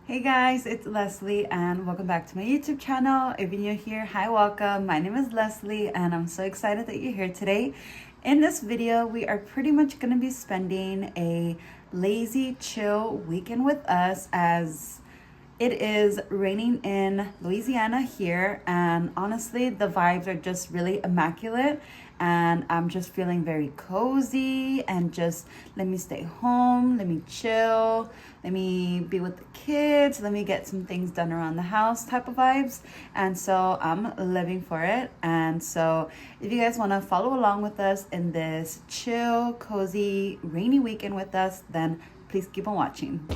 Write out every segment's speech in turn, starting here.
Hey guys, it's Leslie and welcome back to my YouTube channel. If you're new here, hi, welcome. My name is Leslie and I'm so excited that you're here today. In this video, we are pretty much going to be spending a lazy chill weekend with us as it is raining in Louisiana here, and honestly, the vibes are just really immaculate. And I'm just feeling very cozy and just let me stay home, let me chill, let me be with the kids, let me get some things done around the house type of vibes. And so I'm living for it. And so if you guys want to follow along with us in this chill, cozy, rainy weekend with us, then please keep on watching.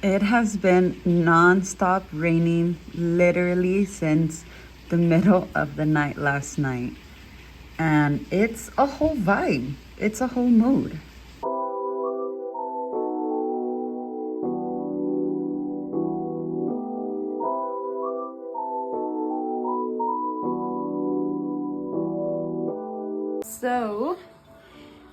It has been non-stop raining literally since the middle of the night last night. And it's a whole vibe. It's a whole mood. So,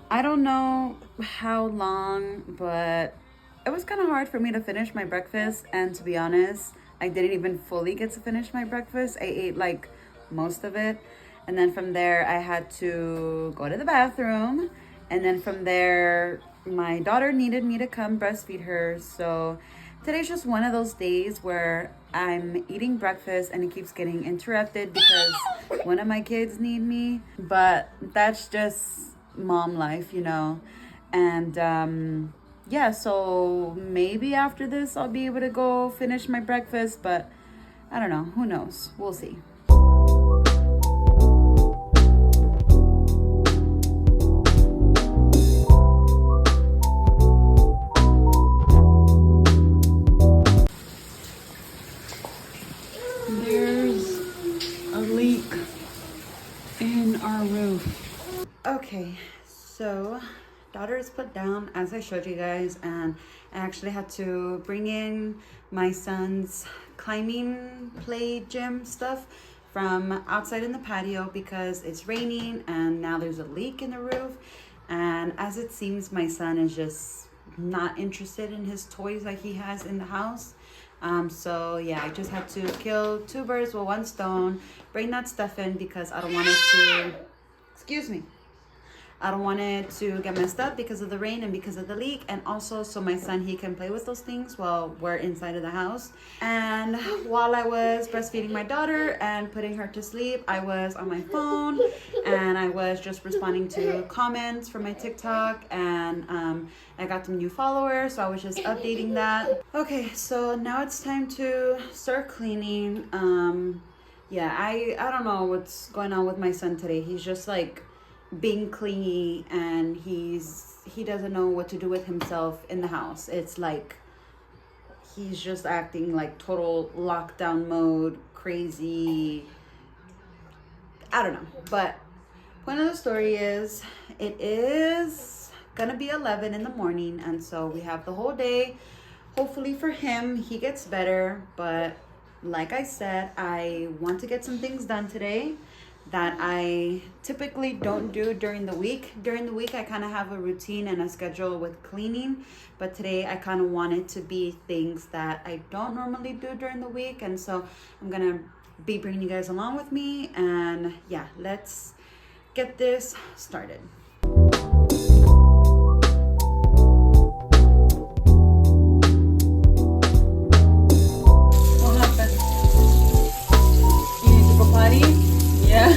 I don't know how long, but it was kind of hard for me to finish my breakfast. And to be honest, I didn't even fully get to finish my breakfast. I ate like most of it. And then from there, I had to go to the bathroom. And then from there, my daughter needed me to come breastfeed her. So today's just one of those days where I'm eating breakfast and it keeps getting interrupted because one of my kids need me. But that's just mom life, you know. And yeah, so maybe after this I'll be able to go finish my breakfast, but I don't know, who knows, we'll see. There's a leak in our roof. Okay, so daughter is put down as I showed you guys, and I actually had to bring in my son's climbing play gym stuff from outside in the patio because it's raining and now there's a leak in the roof. And as it seems, my son is just not interested in his toys like he has in the house. So yeah, I just had to kill two birds with one stone, bring that stuff in because I don't want it to, excuse me, I don't want it to get messed up because of the rain and because of the leak, and also so my son, he can play with those things while we're inside of the house. And while I was breastfeeding my daughter and putting her to sleep, I was on my phone and I was just responding to comments from my TikTok, and I got some new followers, so I was just updating that. Okay, so now it's time to start cleaning. Yeah, I don't know what's going on with my son today. He's just like being clingy and he doesn't know what to do with himself in the house. It's like he's just acting like total lockdown mode, crazy. I don't know. But point of the story is it is gonna be 11 in the morning, and so we have the whole day. Hopefully for him he gets better, but like I said, I want to get some things done today that I typically don't do during the week. During the week, I kind of have a routine and a schedule with cleaning, but today I kind of want it to be things that I don't normally do during the week, and so I'm gonna be bringing you guys along with me, and yeah, let's get this started. What happened? You need to go potty? Yeah.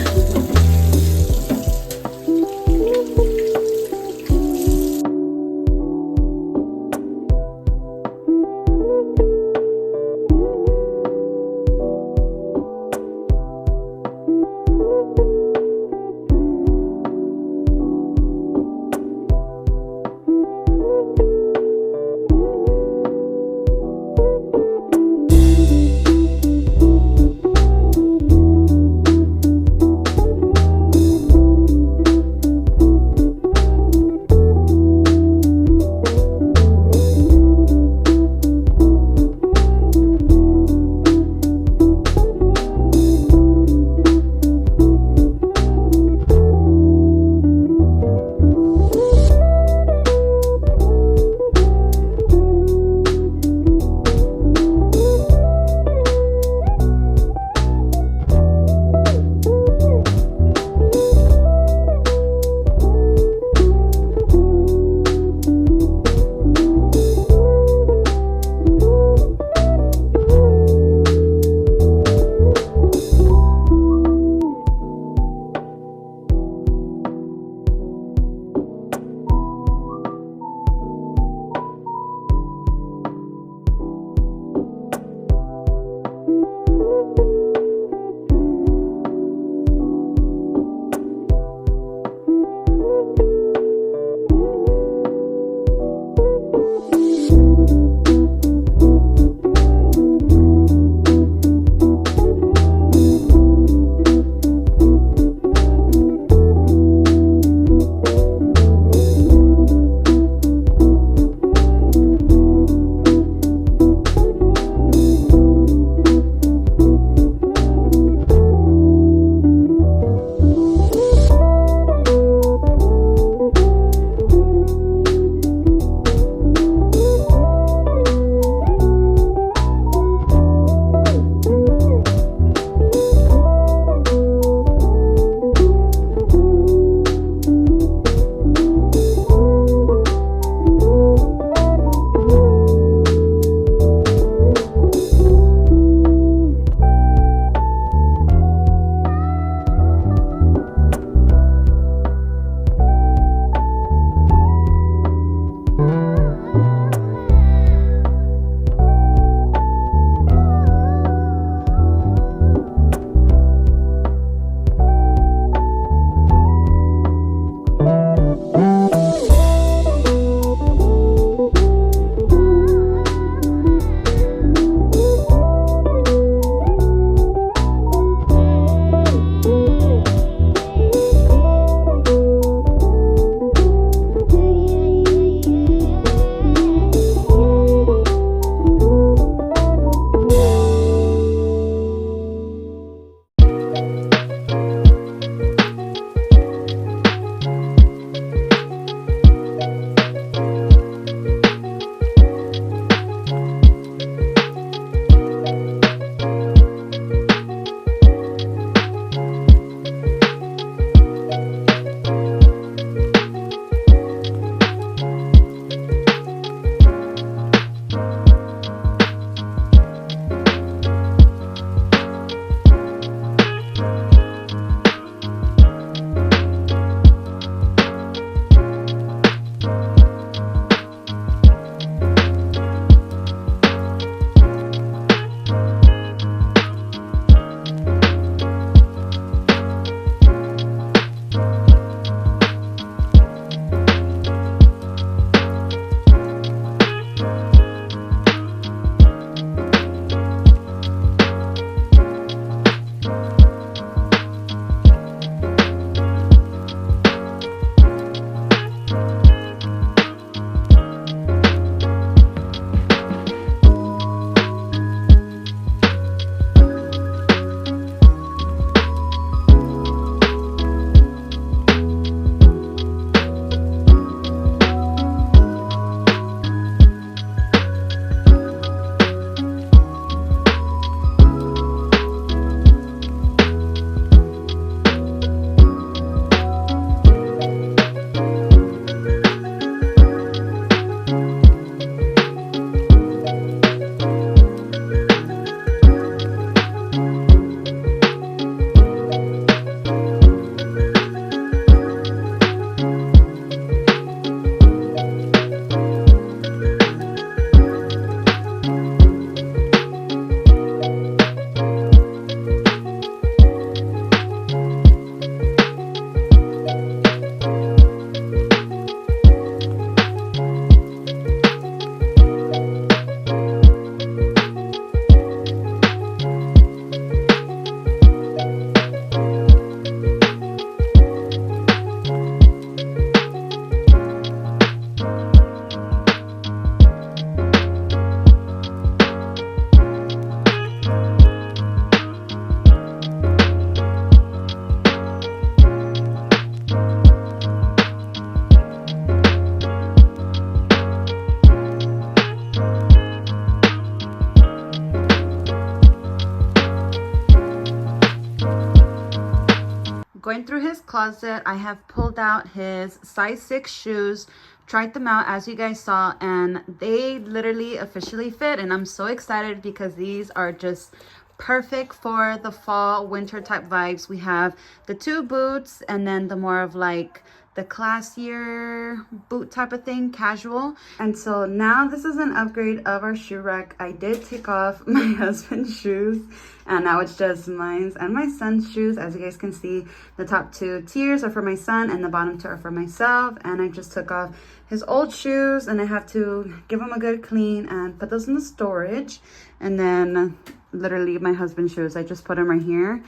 went through his closet. I have pulled out his size 6 shoes, tried them out as you guys saw, and they literally officially fit. And I'm so excited because these are just perfect for the fall winter type vibes. We have the 2 boots and then the more of like the classier boot type of thing, casual. And so now this is an upgrade of our shoe rack. I did take off my husband's shoes and now it's just mine's and my son's shoes. As you guys can see, the top 2 tiers are for my son and the bottom 2 are for myself. And I just took off his old shoes and I have to give him a good clean and put those in the storage. And then literally my husband's shoes, I just put them right here,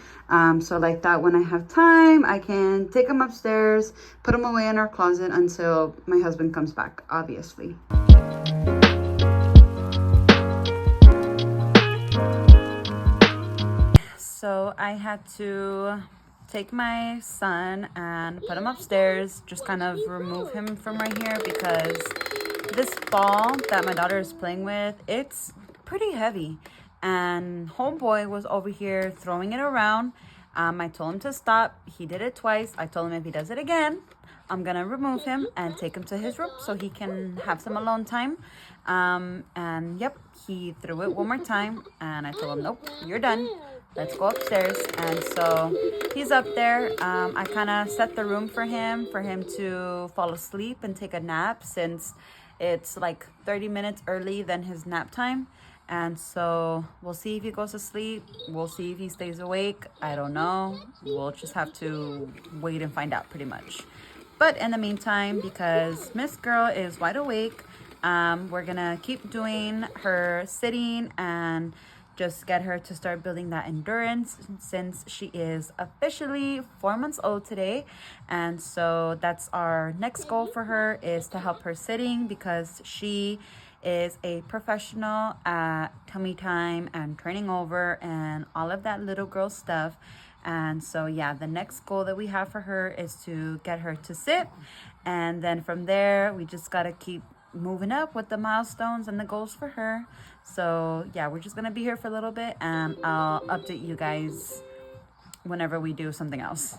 so like that when I have time I can take them upstairs, put them away in our closet until my husband comes back, obviously. So I had to take my son and put him upstairs, just kind of remove him from right here because this ball that my daughter is playing with, it's pretty heavy. And homeboy was over here throwing it around. I told him to stop. He did it twice. I told him if he does it again, I'm gonna remove him and take him to his room so he can have some alone time. And yep, he threw it one more time and I told him, nope, you're done. Let's go upstairs. And so he's up there. I kind of set the room for him to fall asleep and take a nap since it's like 30 minutes early than his nap time. And so we'll see if he goes to sleep. We'll see if he stays awake. I don't know. We'll just have to wait and find out pretty much. But in the meantime, because Miss Girl is wide awake, we're gonna keep doing her sitting and just get her to start building that endurance since she is officially 4 months old today. And so that's our next goal for her, is to help her sitting because she is a professional at tummy time and turning over and all of that little girl stuff. And so yeah, the next goal that we have for her is to get her to sit, and then from there we just gotta keep moving up with the milestones and the goals for her. So yeah, we're just gonna be here for a little bit and I'll update you guys whenever we do something else.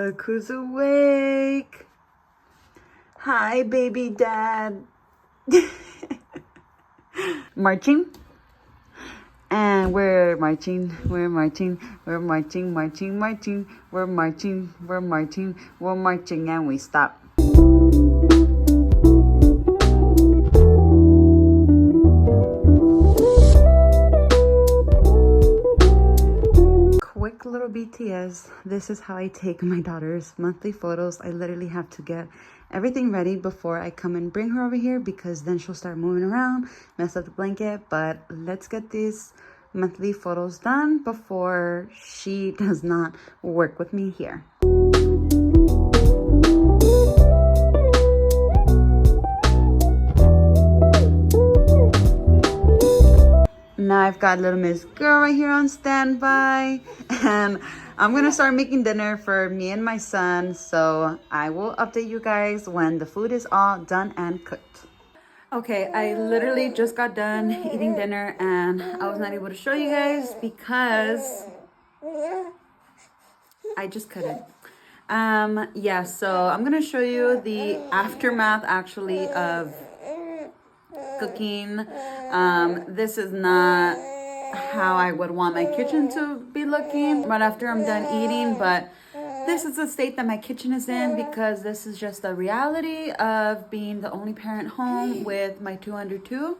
Look who's awake. Hi, baby dad. Marching. And we're marching, we're marching, we're marching, marching, marching, we're marching, we're marching, we're marching, and we stop. Quick little BTS. This is how I take my daughter's monthly photos. I literally have to get everything ready before I come and bring her over here, because then she'll start moving around, mess up the blanket. But let's get these monthly photos done before she does not work with me here. Now I've got little Miss Girl right here on standby, and I'm gonna start making dinner for me and my son, so I will update you guys when the food is all done and cooked. Okay, I literally just got done eating dinner and I was not able to show you guys because I just couldn't. Yeah, so I'm gonna show you the aftermath actually of cooking. This is not how I would want my kitchen to be looking right after I'm done eating, but this is the state that my kitchen is in because this is just the reality of being the only parent home with my 2 under 2.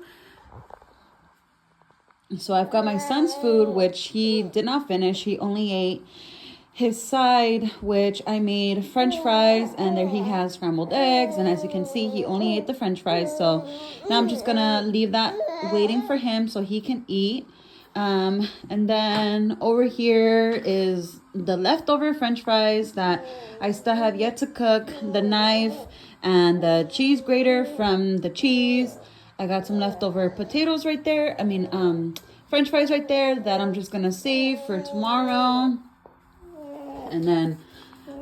So I've got my son's food, which he did not finish. He only ate his side, which I made French fries, and there he has scrambled eggs. And as you can see, he only ate the French fries. So now I'm just gonna leave that waiting for him so he can eat. And then over here is the leftover French fries that I still have yet to cook, the knife and the cheese grater from the cheese. I got some leftover potatoes right there. French fries right there that I'm just gonna save for tomorrow. And then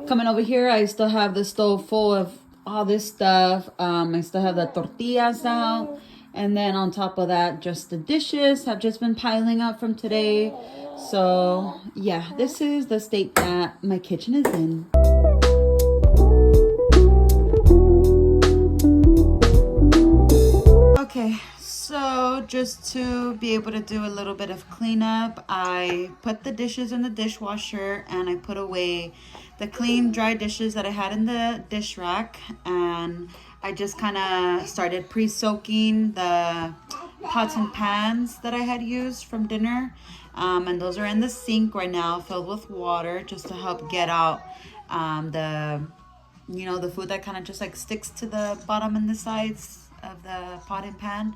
coming over here, I still have the stove full of all this stuff. I still have the tortillas out. And then on top of that, just the dishes have just been piling up from today. So yeah, this is the state that my kitchen is in. Okay, so just to be able to do a little bit of cleanup, I put the dishes in the dishwasher and I put away the clean, dry dishes that I had in the dish rack. And I just kind of started pre-soaking the pots and pans that I had used from dinner. And those are in the sink right now, filled with water, just to help get out the food that kind of just like sticks to the bottom and the sides of the pot and pan.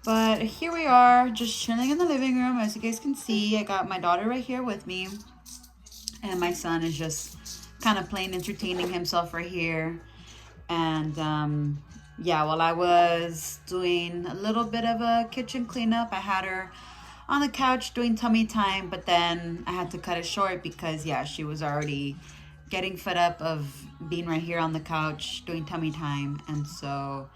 But here we are, just chilling in the living room. As you guys can see, I got my daughter right here with me, and my son is just kind of playing, entertaining himself right here. And yeah, while I was doing a little bit of a kitchen cleanup, I had her on the couch doing tummy time, but then I had to cut it short because yeah, she was already getting fed up of being right here on the couch doing tummy time. And so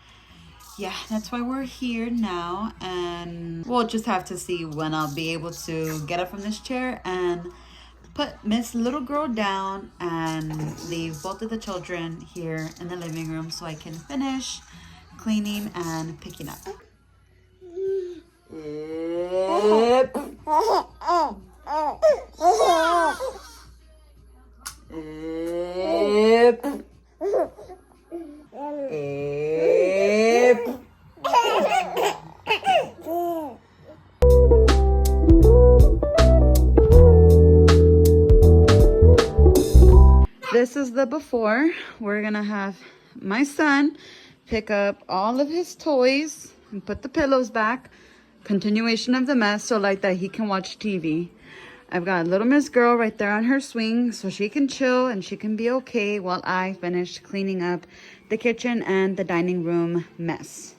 yeah, that's why we're here now, and we'll just have to see when I'll be able to get up from this chair and put Miss Little Girl down and leave both of the children here in the living room so I can finish cleaning and picking up. This is the before. We're gonna have my son pick up all of his toys and put the pillows back. Continuation of the mess, so like that he can watch TV. I've got little Miss Girl right there on her swing so she can chill and she can be okay while I finish cleaning up the kitchen and the dining room mess.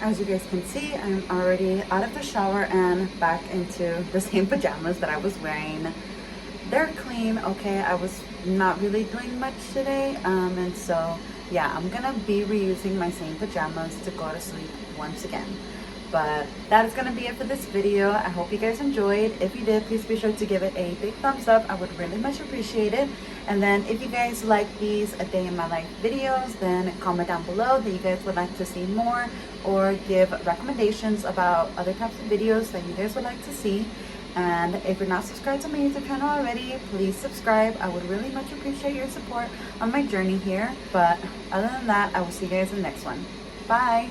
as you guys can see, I'm already out of the shower and back into the same pajamas that I was wearing. They're clean, okay? I was not really doing much today, and so yeah, I'm gonna be reusing my same pajamas to go to sleep once again. But that is gonna be it for this video. I hope you guys enjoyed. If you did, please be sure to give it a big thumbs up. I would really much appreciate it. And then if you guys like these a day in my life videos, then comment down below that you guys would like to see more, or give recommendations about other types of videos that you guys would like to see. And if you're not subscribed to my YouTube channel already, please subscribe. I would really much appreciate your support on my journey here. But other than that, I will see you guys in the next one. Bye.